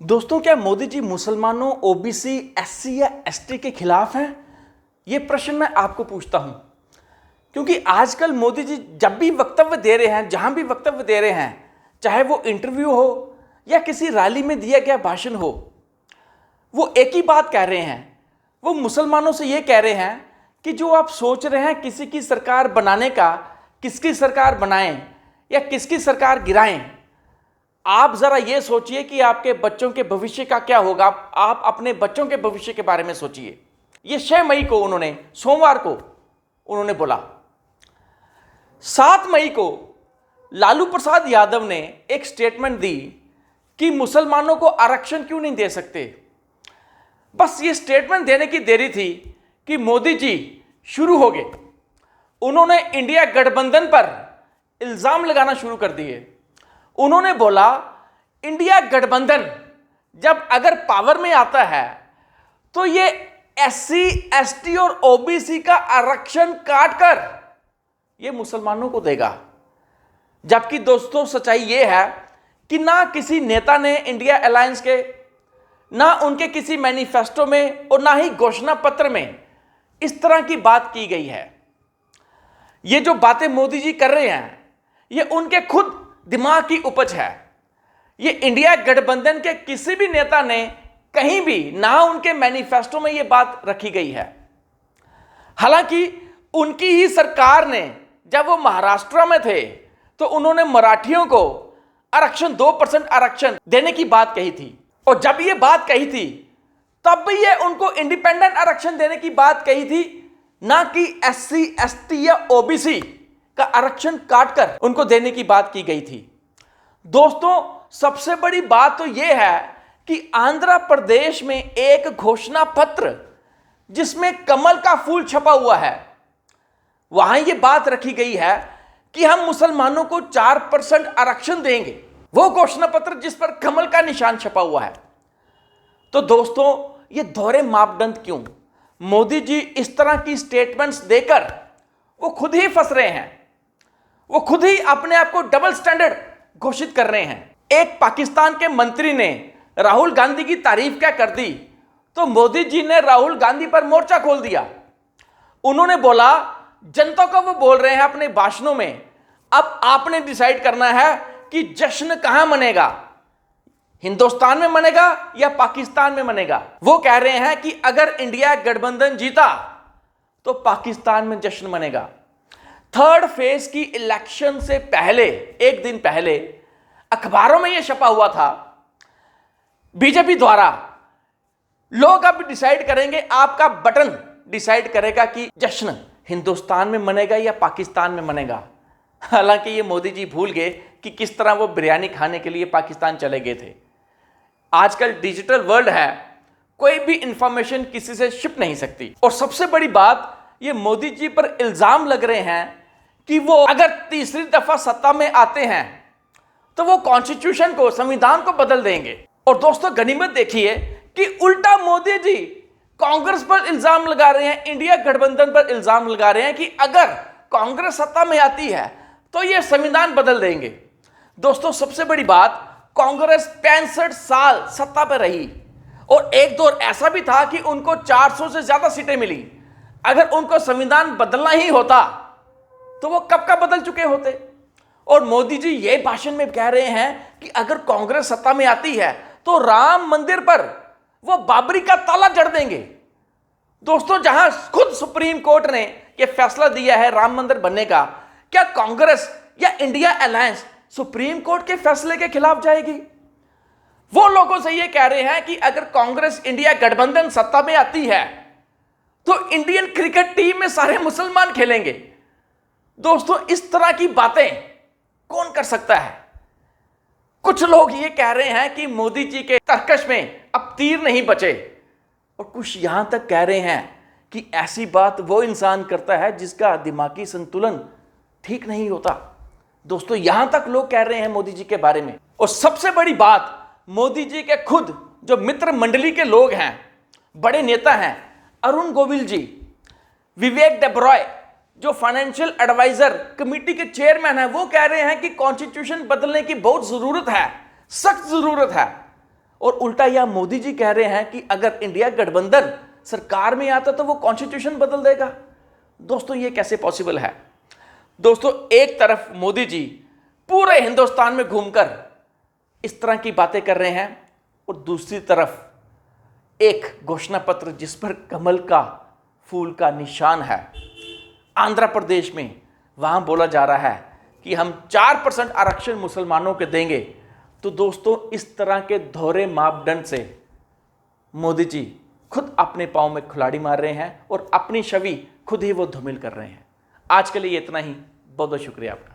दोस्तों, क्या मोदी जी मुसलमानों, ओबीसी, एससी या एसटी के खिलाफ हैं? ये प्रश्न मैं आपको पूछता हूं, क्योंकि आजकल मोदी जी जब भी वक्तव्य दे रहे हैं, जहां भी वक्तव्य दे रहे हैं, चाहे वो इंटरव्यू हो या किसी रैली में दिया गया भाषण हो, वो एक ही बात कह रहे हैं। वो मुसलमानों से ये कह रहे हैं कि जो आप सोच रहे हैं किसी की सरकार बनाने का, किसकी सरकार बनाएं या किसकी सरकार गिराएं, आप जरा ये सोचिए कि आपके बच्चों के भविष्य का क्या होगा। आप अपने बच्चों के भविष्य के बारे में सोचिए। ये 6 मई को उन्होंने, सोमवार को उन्होंने बोला। 7 मई को लालू प्रसाद यादव ने एक स्टेटमेंट दी कि मुसलमानों को आरक्षण क्यों नहीं दे सकते। बस ये स्टेटमेंट देने की देरी थी कि मोदी जी शुरू हो गए। उन्होंने इंडिया गठबंधन पर इल्जाम लगाना शुरू कर दिए। उन्होंने बोला, इंडिया गठबंधन जब अगर पावर में आता है तो ये एससी, एसटी और ओबीसी का आरक्षण काटकर ये मुसलमानों को देगा। जबकि दोस्तों, सच्चाई ये है कि ना किसी नेता ने इंडिया अलायंस के, ना उनके किसी मैनिफेस्टो में और ना ही घोषणा पत्र में इस तरह की बात की गई है। ये जो बातें मोदी जी कर रहे हैं, ये उनके खुद दिमाग की उपज है। ये इंडिया गठबंधन के किसी भी नेता ने कहीं भी, ना उनके मैनिफेस्टो में ये बात रखी गई है। हालांकि उनकी ही सरकार ने, जब वो महाराष्ट्र में थे, तो उन्होंने मराठियों को आरक्षण 2% आरक्षण देने की बात कही थी। और जब ये बात कही थी तब भी ये उनको इंडिपेंडेंट आरक्षण देने की बात कही थी, ना कि एससी, एसटी या ओबीसी का आरक्षण काटकर उनको देने की बात की गई थी। दोस्तों, सबसे बड़ी बात तो यह है कि आंध्र प्रदेश में एक घोषणा पत्र जिसमें कमल का फूल छपा हुआ है, वहां यह बात रखी गई है कि हम मुसलमानों को 4% आरक्षण देंगे। वो घोषणा पत्र जिस पर कमल का निशान छपा हुआ है। तो दोस्तों, ये दोहरे मापदंड क्यों? मोदी जी इस तरह की स्टेटमेंट्स देकर वो खुद ही फंस रहे हैं। वो खुद ही अपने आप को डबल स्टैंडर्ड घोषित कर रहे हैं। एक पाकिस्तान के मंत्री ने राहुल गांधी की तारीफ क्या कर दी, तो मोदी जी ने राहुल गांधी पर मोर्चा खोल दिया। उन्होंने बोला, जनता को वो बोल रहे हैं अपने भाषणों में, अब आपने डिसाइड करना है कि जश्न कहां मनेगा, हिंदुस्तान में मनेगा या पाकिस्तान में मनेगा। वो कह रहे हैं कि अगर इंडिया गठबंधन जीता तो पाकिस्तान में जश्न मनेगा। थर्ड फेज की इलेक्शन से पहले, एक दिन पहले अखबारों में यह छपा हुआ था, बीजेपी द्वारा, लोग अब डिसाइड करेंगे, आपका बटन डिसाइड करेगा कि जश्न हिंदुस्तान में मनेगा या पाकिस्तान में मनेगा। हालांकि ये मोदी जी भूल गए कि किस तरह वो बिरयानी खाने के लिए पाकिस्तान चले गए थे। आजकल डिजिटल वर्ल्ड है, कोई भी इंफॉर्मेशन किसी से छिप नहीं सकती। और सबसे बड़ी बात, ये मोदी जी पर इल्जाम लग रहे हैं कि वो अगर तीसरी दफा सत्ता में आते हैं तो वो कॉन्स्टिट्यूशन को, संविधान को बदल देंगे। और दोस्तों, गनीमत देखिए कि उल्टा मोदी जी कांग्रेस पर इल्जाम लगा रहे हैं, इंडिया गठबंधन पर इल्जाम लगा रहे हैं कि अगर कांग्रेस सत्ता में आती है तो ये संविधान बदल देंगे। दोस्तों, सबसे बड़ी बात, कांग्रेस 65 साल सत्ता पर रही और एक दौर ऐसा भी था कि उनको 400 से ज्यादा सीटें मिली। अगर उनको संविधान बदलना ही होता तो वो कब का बदल चुके होते। और मोदी जी ये भाषण में कह रहे हैं कि अगर कांग्रेस सत्ता में आती है तो राम मंदिर पर वो बाबरी का ताला जड़ देंगे। दोस्तों, जहां खुद सुप्रीम कोर्ट ने यह फैसला दिया है राम मंदिर बनने का, क्या कांग्रेस या इंडिया अलायंस सुप्रीम कोर्ट के फैसले के खिलाफ जाएगी? वो लोगों से ये कह रहे हैं कि अगर कांग्रेस इंडिया गठबंधन सत्ता में आती है तो इंडियन क्रिकेट टीम में सारे मुसलमान खेलेंगे। दोस्तों, इस तरह की बातें कौन कर सकता है? कुछ लोग ये कह रहे हैं कि मोदी जी के तर्कश में अब तीर नहीं बचे, और कुछ यहां तक कह रहे हैं कि ऐसी बात वो इंसान करता है जिसका दिमागी संतुलन ठीक नहीं होता। दोस्तों, यहां तक लोग कह रहे हैं मोदी जी के बारे में। और सबसे बड़ी बात, मोदी जी के खुद जो मित्र मंडली के लोग हैं, बड़े नेता हैं, अरुण गोविल जी, विवेक डेब्रॉय, जो फाइनेंशियल एडवाइजर कमेटी के चेयरमैन है, वो कह रहे हैं कि कॉन्स्टिट्यूशन बदलने की बहुत जरूरत है, सख्त जरूरत है। और उल्टा यह मोदी जी कह रहे हैं कि अगर इंडिया गठबंधन सरकार में आता तो वो कॉन्स्टिट्यूशन बदल देगा। दोस्तों ये कैसे पॉसिबल है? दोस्तों एक तरफ मोदी जी पूरे हिंदुस्तान में घूमकर इस तरह की बातें कर रहे हैं और दूसरी तरफ एक घोषणा पत्र जिस पर कमल का फूल का निशान है आंध्र प्रदेश में, वहां बोला जा रहा है कि हम 4% आरक्षण मुसलमानों के देंगे। तो दोस्तों इस तरह के दोहरे मापदंड से मोदी जी खुद अपने पांव में कुल्हाड़ी मार रहे हैं और अपनी छवि खुद ही वो धूमिल कर रहे हैं। आज के लिए इतना ही। बहुत बहुत शुक्रिया आपका।